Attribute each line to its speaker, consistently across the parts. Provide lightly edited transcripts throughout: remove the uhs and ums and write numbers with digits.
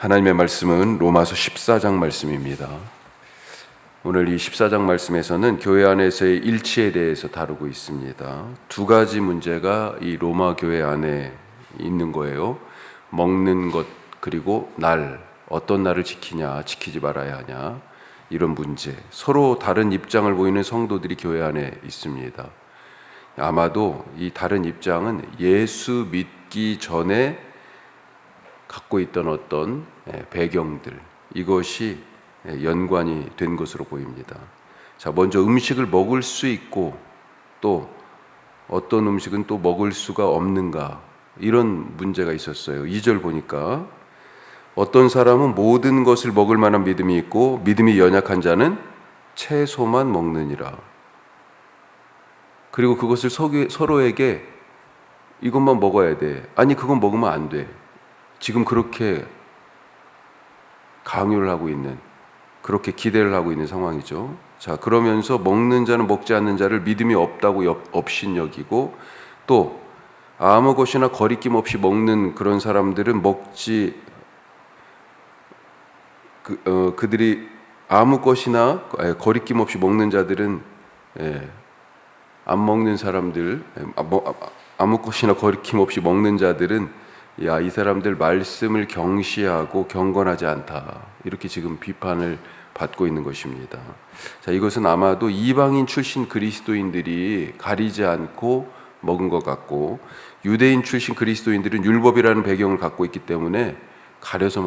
Speaker 1: 하나님의 말씀은 로마서 14장 말씀입니다. 오늘 이 14장 말씀에서는 교회 안에서의 일치에 대해서 다루고 있습니다. 두 가지 문제가 이 로마 교회 안에 있는 거예요. 먹는 것, 그리고 날, 어떤 날을 지키냐, 지키지 말아야 하냐, 이런 문제. 서로 다른 입장을 보이는 성도들이 교회 안에 있습니다. 아마도 이 다른 입장은 예수 믿기 전에 갖고 있던 어떤 배경들, 이것이 연관이 된 것으로 보입니다. 자, 먼저 음식을 먹을 수 있고 또 어떤 음식은 또 먹을 수가 없는가, 이런 문제가 있었어요. 2절 보니까 어떤 사람은 모든 것을 먹을 만한 믿음이 있고 믿음이 연약한 자는 채소만 먹느니라. 그리고 그것을 서로에게 이것만 먹어야 돼, 아니 그건 먹으면 안 돼, 지금 그렇게 강요를 하고 있는, 그렇게 기대를 하고 있는 상황이죠. 자, 그러면서 먹는 자는 먹지 않는 자를 믿음이 없다고 업신여기고, 또 아무 것이나 거리낌 없이 먹는 그런 사람들은 그들이 아무 것이나 거리낌 없이 먹는 자들은 안 먹는 사람들, 아무 것이나 거리낌 없이 먹는 자들은 야, 이 사람들 말씀을 경시하고 경건하지 않다, 이렇게 지금 비판을 받고 있는 것입니다. 자, 이것은 아마도 이방인 출신 그리스도인들이 가리지 않고 먹은 것 같고, 유대인 출신 그리스도인들은 율법이라는 배경을 갖고 있기 때문에 가려서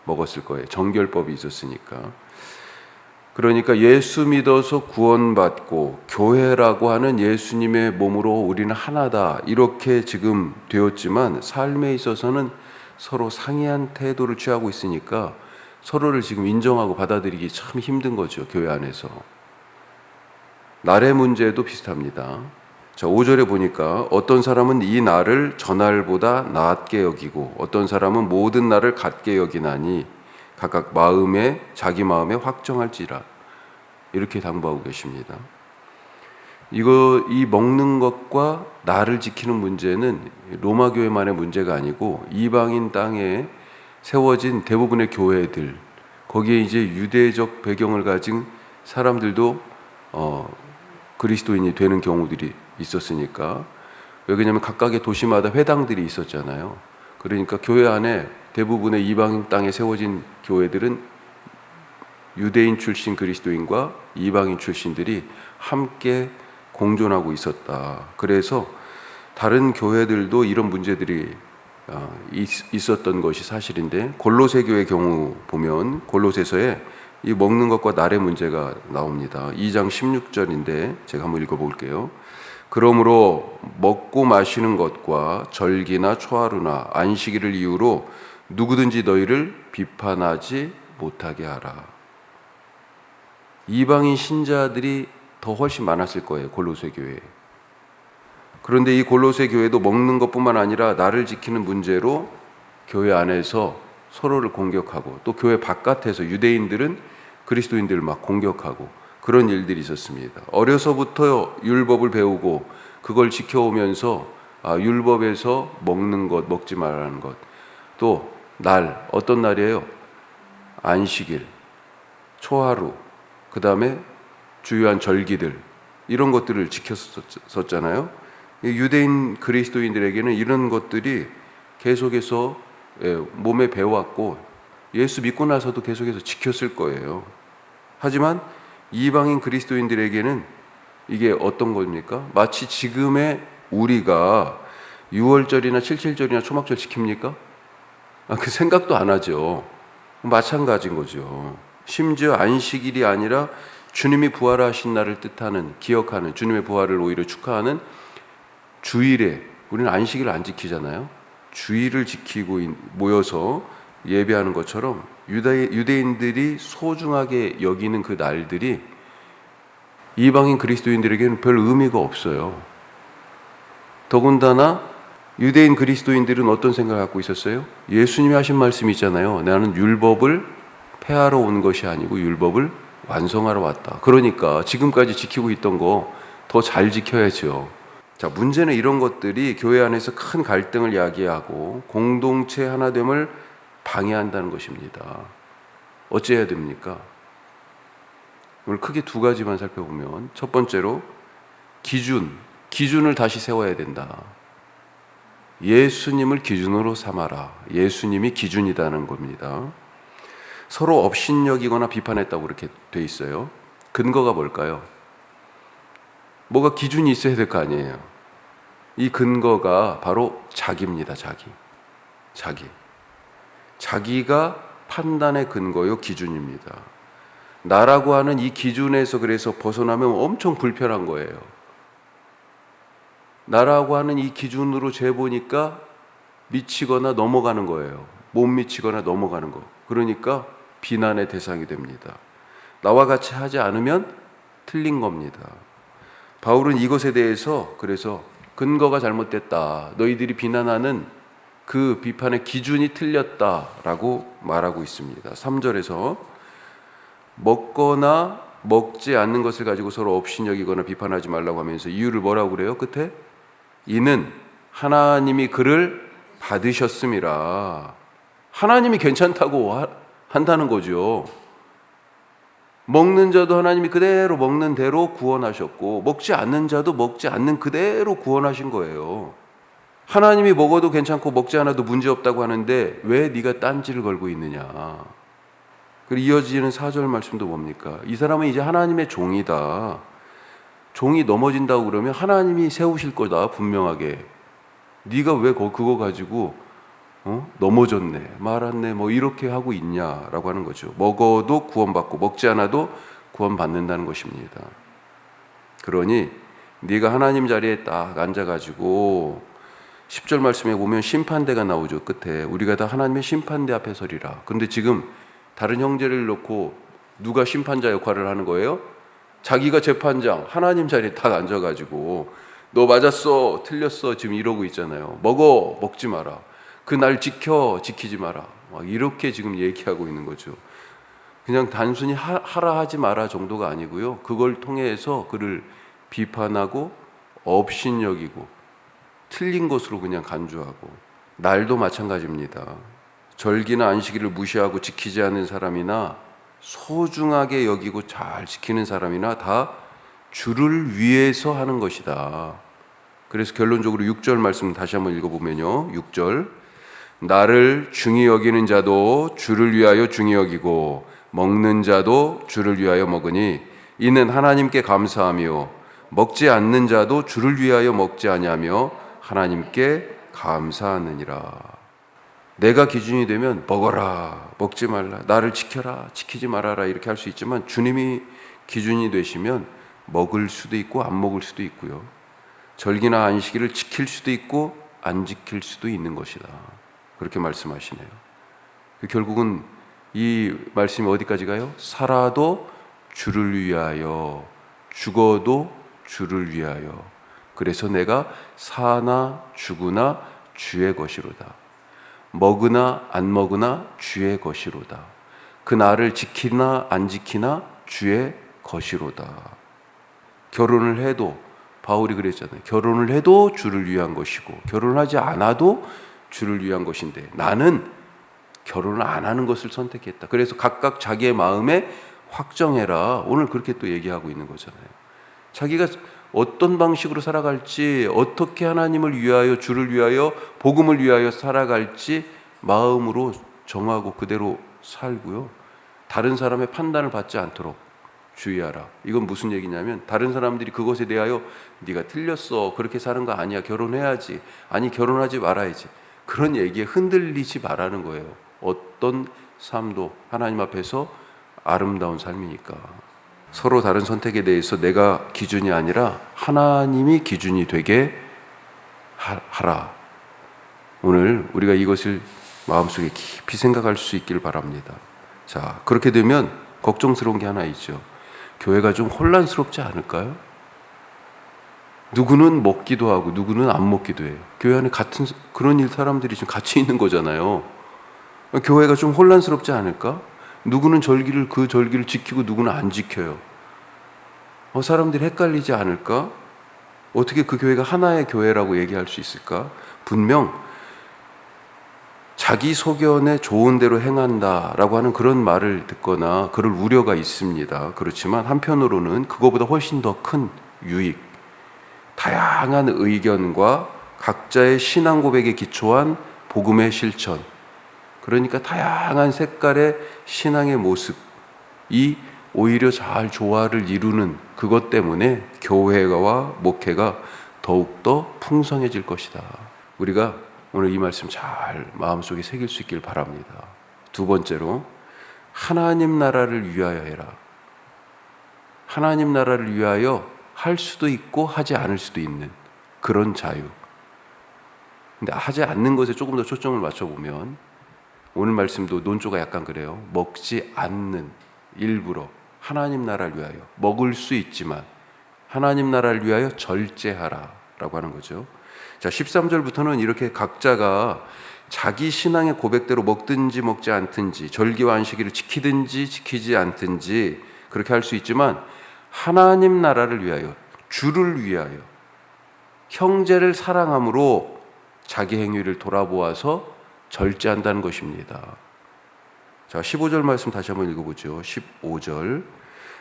Speaker 1: 먹었을 거예요. 정결법이 있었으니까. 그러니까 예수 믿어서 구원받고 교회라고 하는 예수님의 몸으로 우리는 하나다, 이렇게 지금 되었지만 삶에 있어서는 서로 상이한 태도를 취하고 있으니까 서로를 지금 인정하고 받아들이기 참 힘든 거죠. 교회 안에서. 날의 문제도 비슷합니다. 자, 5절에 보니까 어떤 사람은 이 날을 전날보다 낫게 여기고 어떤 사람은 모든 날을 같게 여기나니 각각 자기 마음에 확정할지라, 이렇게 당부하고 계십니다. 이 먹는 것과 날을 지키는 문제는 로마 교회만의 문제가 아니고 이방인 땅에 세워진 대부분의 교회들, 거기에 이제 유대적 배경을 가진 사람들도 그리스도인이 되는 경우들이 있었으니까. 왜냐하면 각각의 도시마다 회당들이 있었잖아요. 그러니까 교회 안에 대부분의 이방인 땅에 세워진 교회들은 유대인 출신 그리스도인과 이방인 출신들이 함께 공존하고 있었다. 그래서 다른 교회들도 이런 문제들이 있었던 것이 사실인데, 골로새 교회 경우 보면 골로새서에 이 먹는 것과 날의 문제가 나옵니다. 2장 16절인데 제가 한번 읽어볼게요. 그러므로 먹고 마시는 것과 절기나 초하루나 안식일을 이유로 누구든지 너희를 비판하지 못하게 하라. 이방인 신자들이 더 훨씬 많았을 거예요, 골로새 교회에. 그런데 이 골로새 교회도 먹는 것뿐만 아니라 나를 지키는 문제로 교회 안에서 서로를 공격하고, 또 교회 바깥에서 유대인들은 그리스도인들을 막 공격하고, 그런 일들이 있었습니다. 어려서부터 율법을 배우고 그걸 지켜오면서 율법에서 먹는 것, 먹지 말라는 것, 또 날, 어떤 날이에요? 안식일, 초하루, 그 다음에 주요한 절기들, 이런 것들을 지켰었잖아요. 유대인 그리스도인들에게는 이런 것들이 계속해서 몸에 배워왔고 예수 믿고 나서도 계속해서 지켰을 거예요. 하지만 이방인 그리스도인들에게는 이게 어떤 겁니까? 마치 지금의 우리가 6월절이나 77절이나 초막절 지킵니까? 그 생각도 안 하죠. 마찬가지인 거죠. 심지어 안식일이 아니라 주님이 부활하신 날을 뜻하는, 기억하는, 주님의 부활을 오히려 축하하는 주일에 우리는 안식일을 안 지키잖아요. 주일을 지키고 모여서 예배하는 것처럼 유대인들이 소중하게 여기는 그 날들이 이방인 그리스도인들에게는 별 의미가 없어요. 더군다나 유대인 그리스도인들은 어떤 생각을 갖고 있었어요? 예수님이 하신 말씀이 있잖아요. 나는 율법을 폐하러 온 것이 아니고 율법을 완성하러 왔다. 그러니까 지금까지 지키고 있던 거 더 잘 지켜야죠. 자, 문제는 이런 것들이 교회 안에서 큰 갈등을 야기하고 공동체 하나됨을 방해한다는 것입니다. 어찌해야 됩니까? 오늘 크게 두 가지만 살펴보면, 첫 번째로 기준을 다시 세워야 된다. 예수님을 기준으로 삼아라. 예수님이 기준이라는 겁니다. 서로 업신여기거나 비판했다고 그렇게 돼 있어요. 근거가 뭘까요? 뭐가 기준이 있어야 될 거 아니에요. 이 근거가 바로 자기입니다. 자기가 판단의 근거요, 기준입니다. 나라고 하는 이 기준에서 그래서 벗어나면 엄청 불편한 거예요. 나라고 하는 이 기준으로 재보니까 미치거나 넘어가는 거예요. 못 미치거나 넘어가는 거. 그러니까 비난의 대상이 됩니다. 나와 같이 하지 않으면 틀린 겁니다. 바울은 이것에 대해서 그래서 근거가 잘못됐다. 너희들이 비난하는 그 비판의 기준이 틀렸다라고 말하고 있습니다. 3절에서 먹거나 먹지 않는 것을 가지고 서로 업신여기거나 비판하지 말라고 하면서 이유를 뭐라고 그래요? 끝에 이는 하나님이 그를 받으셨음이라. 하나님이 괜찮다고 한다는 거죠. 먹는 자도 하나님이 그대로 먹는 대로 구원하셨고, 먹지 않는 자도 먹지 않는 그대로 구원하신 거예요. 하나님이 먹어도 괜찮고 먹지 않아도 문제없다고 하는데 왜 네가 딴지를 걸고 있느냐. 그리고 이어지는 4절 말씀도 뭡니까? 이 사람은 이제 하나님의 종이다. 종이 넘어진다고 그러면 하나님이 세우실 거다, 분명하게. 네가 왜 그거 가지고 넘어졌네, 말았네, 뭐 이렇게 하고 있냐라고 하는 거죠. 먹어도 구원받고 먹지 않아도 구원받는다는 것입니다. 그러니 네가 하나님 자리에 딱 앉아가지고 10절 말씀에 보면 심판대가 나오죠. 끝에 우리가 다 하나님의 심판대 앞에 서리라. 그런데 지금 다른 형제를 놓고 누가 심판자 역할을 하는 거예요? 자기가 재판장, 하나님 자리에 딱 앉아가지고 너 맞았어, 틀렸어, 지금 이러고 있잖아요. 먹어, 먹지 마라. 그 날 지켜, 지키지 마라. 이렇게 지금 얘기하고 있는 거죠. 그냥 단순히 하라 하지 마라 정도가 아니고요. 그걸 통해서 그를 비판하고 업신여기고 틀린 것으로 그냥 간주하고. 날도 마찬가지입니다. 절기나 안식일을 무시하고 지키지 않는 사람이나 소중하게 여기고 잘 지키는 사람이나 다 주를 위해서 하는 것이다. 그래서 결론적으로 6절 말씀 다시 한번 읽어보면요. 6절 나를 중히 여기는 자도 주를 위하여 중히 여기고 먹는 자도 주를 위하여 먹으니 이는 하나님께 감사하며 먹지 않는 자도 주를 위하여 먹지 아니하며 하나님께 감사하느니라. 내가 기준이 되면 먹어라, 먹지 말라, 나를 지켜라, 지키지 말아라 이렇게 할 수 있지만 주님이 기준이 되시면 먹을 수도 있고 안 먹을 수도 있고요. 절기나 안식일을 지킬 수도 있고 안 지킬 수도 있는 것이다. 그렇게 말씀하시네요. 결국은 이 말씀이 어디까지 가요? 살아도 주를 위하여, 죽어도 주를 위하여. 그래서 내가 사나 죽으나 주의 것이로다. 먹으나 안 먹으나 주의 것이로다. 그 날을 지키나 안 지키나 주의 것이로다. 결혼을 해도 바울이 그랬잖아요. 결혼을 해도 주를 위한 것이고 결혼을 하지 않아도 주를 위한 것인데 나는 결혼을 안 하는 것을 선택했다. 그래서 각각 자기의 마음에 확정해라. 오늘 그렇게 또 얘기하고 있는 거잖아요. 자기가 어떤 방식으로 살아갈지, 어떻게 하나님을 위하여, 주를 위하여, 복음을 위하여 살아갈지 마음으로 정하고 그대로 살고요. 다른 사람의 판단을 받지 않도록 주의하라. 이건 무슨 얘기냐면 다른 사람들이 그것에 대하여 네가 틀렸어, 그렇게 사는 거 아니야, 결혼해야지, 아니 결혼하지 말아야지, 그런 얘기에 흔들리지 말라는 거예요. 어떤 삶도 하나님 앞에서 아름다운 삶이니까. 서로 다른 선택에 대해서 내가 기준이 아니라 하나님이 기준이 되게 하라. 오늘 우리가 이것을 마음속에 깊이 생각할 수 있길 바랍니다. 자, 그렇게 되면 걱정스러운 게 하나 있죠. 교회가 좀 혼란스럽지 않을까요? 누구는 먹기도 하고 누구는 안 먹기도 해요. 교회 안에 같은 그런 사람들이 지금 같이 있는 거잖아요. 교회가 좀 혼란스럽지 않을까? 누구는 그 절기를 지키고 누구는 안 지켜요. 사람들이 헷갈리지 않을까? 어떻게 그 교회가 하나의 교회라고 얘기할 수 있을까? 분명 자기 소견에 좋은 대로 행한다라고 하는 그런 말을 듣거나 그럴 우려가 있습니다. 그렇지만 한편으로는 그거보다 훨씬 더 큰 유익, 다양한 의견과 각자의 신앙 고백에 기초한 복음의 실천, 그러니까 다양한 색깔의 신앙의 모습이 오히려 잘 조화를 이루는 그것 때문에 교회와 목회가 더욱더 풍성해질 것이다. 우리가 오늘 이 말씀 잘 마음속에 새길 수 있길 바랍니다. 두 번째로, 하나님 나라를 위하여 해라. 하나님 나라를 위하여 할 수도 있고 하지 않을 수도 있는 그런 자유. 근데 하지 않는 것에 조금 더 초점을 맞춰보면 오늘 말씀도 논조가 약간 그래요. 먹지 않는, 일부러 하나님 나라를 위하여 먹을 수 있지만 하나님 나라를 위하여 절제하라 라고 하는 거죠. 자, 13절부터는 이렇게 각자가 자기 신앙의 고백대로 먹든지 먹지 않든지, 절기와 안식일을 지키든지 지키지 않든지 그렇게 할 수 있지만 하나님 나라를 위하여, 주를 위하여, 형제를 사랑함으로 자기 행위를 돌아보아서 절제한다는 것입니다. 자, 15절 말씀 다시 한번 읽어보죠. 15절.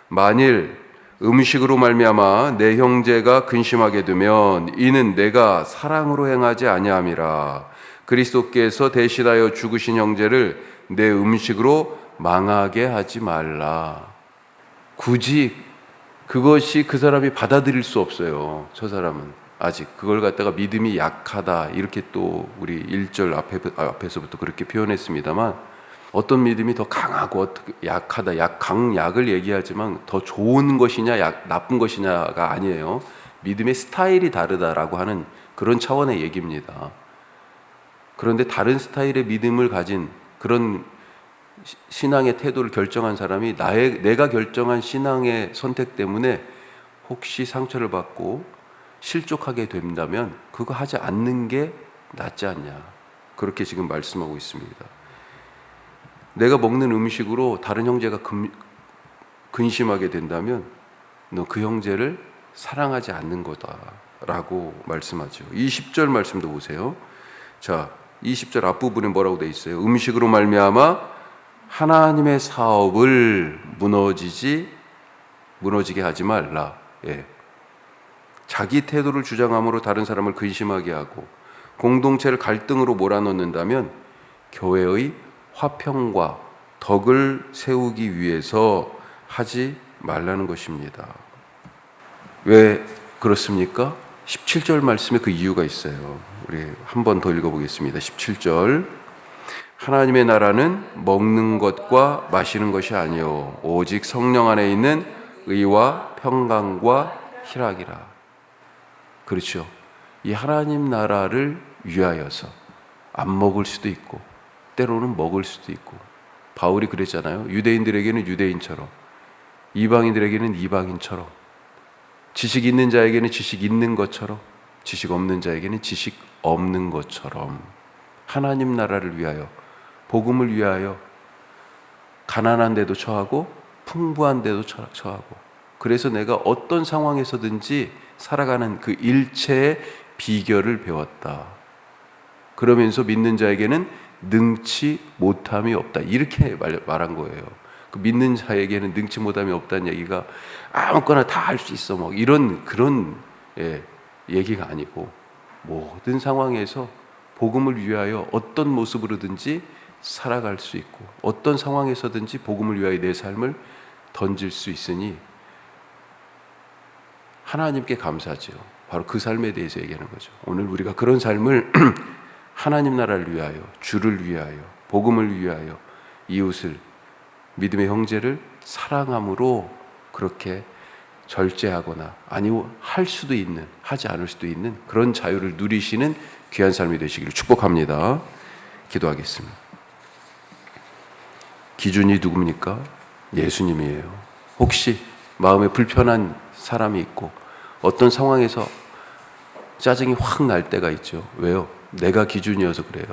Speaker 1: 만일 음식으로 말미암아 내 형제가 근심하게 되면 이는 내가 사랑으로 행하지 아니함이라. 그리스도께서 대신하여 죽으신 형제를 내 음식으로 망하게 하지 말라. 굳이 그것이 그 사람이 받아들일 수 없어요. 저 사람은 아직 그걸 갖다가 믿음이 약하다 이렇게 또 우리 1절 앞에서부터 그렇게 표현했습니다만, 어떤 믿음이 더 강하고 약하다, 강약을 얘기하지만 더 좋은 것이냐 나쁜 것이냐가 아니에요. 믿음의 스타일이 다르다라고 하는 그런 차원의 얘기입니다. 그런데 다른 스타일의 믿음을 가진 그런 신앙의 태도를 결정한 사람이 내가 결정한 신앙의 선택 때문에 혹시 상처를 받고 실족하게 된다면 그거 하지 않는 게 낫지 않냐, 그렇게 지금 말씀하고 있습니다. 내가 먹는 음식으로 다른 형제가 근심하게 된다면 너 그 형제를 사랑하지 않는 거다라고 말씀하죠. 20절 말씀도 보세요. 자, 20절 앞부분에 뭐라고 돼 있어요? 음식으로 말미암아 하나님의 사업을 무너지게 하지 말라. 예. 자기 태도를 주장함으로 다른 사람을 근심하게 하고 공동체를 갈등으로 몰아넣는다면 교회의 화평과 덕을 세우기 위해서 하지 말라는 것입니다. 왜 그렇습니까? 17절 말씀에 그 이유가 있어요. 우리 한 번 더 읽어보겠습니다. 17절. 하나님의 나라는 먹는 것과 마시는 것이 아니요 오직 성령 안에 있는 의와 평강과 희락이라. 그렇죠. 이 하나님 나라를 위하여서 안 먹을 수도 있고 때로는 먹을 수도 있고, 바울이 그랬잖아요. 유대인들에게는 유대인처럼, 이방인들에게는 이방인처럼, 지식 있는 자에게는 지식 있는 것처럼, 지식 없는 자에게는 지식 없는 것처럼 하나님 나라를 위하여, 복음을 위하여 가난한 데도 처하고 풍부한 데도 처하고, 그래서 내가 어떤 상황에서든지 살아가는 그 일체의 비결을 배웠다. 그러면서 믿는 자에게는 능치 못함이 없다, 이렇게 말한 거예요. 그 믿는 자에게는 능치 못함이 없다는 얘기가 아무거나 다 할 수 있어 뭐 이런 그런 얘기가 아니고, 모든 상황에서 복음을 위하여 어떤 모습으로든지 살아갈 수 있고 어떤 상황에서든지 복음을 위하여 내 삶을 던질 수 있으니 하나님께 감사하죠. 바로 그 삶에 대해서 얘기하는 거죠. 오늘 우리가 그런 삶을 하나님 나라를 위하여, 주를 위하여, 복음을 위하여, 이웃을, 믿음의 형제를 사랑함으로 그렇게 절제하거나 아니면 할 수도 있는, 하지 않을 수도 있는 그런 자유를 누리시는 귀한 삶이 되시기를 축복합니다. 기도하겠습니다. 기준이 누굽니까? 예수님이에요. 혹시 마음에 불편한 사람이 있고 어떤 상황에서 짜증이 확 날 때가 있죠. 왜요? 내가 기준이어서 그래요.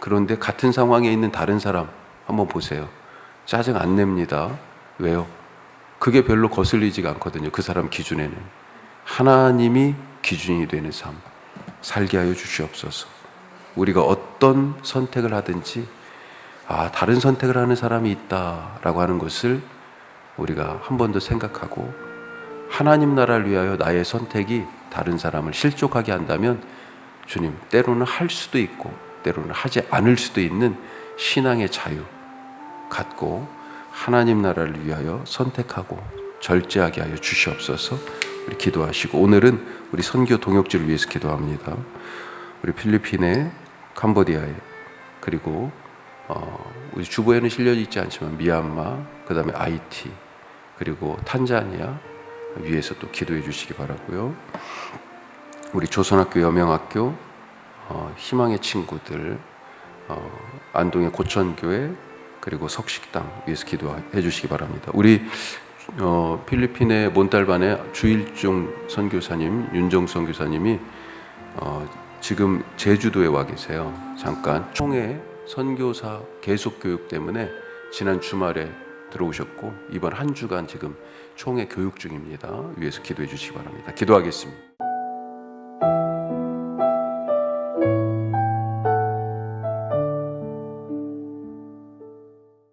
Speaker 1: 그런데 같은 상황에 있는 다른 사람 한번 보세요. 짜증 안 냅니다. 왜요? 그게 별로 거슬리지가 않거든요. 그 사람 기준에는. 하나님이 기준이 되는 삶 살게 하여 주시옵소서. 우리가 어떤 선택을 하든지 다른 선택을 하는 사람이 있다라고 하는 것을 우리가 한 번 더 생각하고, 하나님 나라를 위하여 나의 선택이 다른 사람을 실족하게 한다면 주님, 때로는 할 수도 있고 때로는 하지 않을 수도 있는 신앙의 자유 갖고 하나님 나라를 위하여 선택하고 절제하게 하여 주시옵소서. 우리 기도하시고, 오늘은 우리 선교 동역지를 위해서 기도합니다. 우리 필리핀에, 캄보디아에, 그리고 우리 주보에는 실려져 있지 않지만 미얀마, 그 다음에 아이티, 그리고 탄자니아 위해서 또 기도해 주시기 바라고요. 우리 조선학교, 여명학교, 희망의 친구들, 안동의 고천교회, 그리고 석식당 위해서 기도해 주시기 바랍니다. 우리 필리핀의 몬탈반의 주일종 선교사님, 윤정선 교사님이 지금 제주도에 와 계세요. 잠깐 총회 선교사 계속 교육 때문에 지난 주말에 들어오셨고 이번 한 주간 지금 총회 교육 중입니다. 위해서 기도해 주시기 바랍니다. 기도하겠습니다.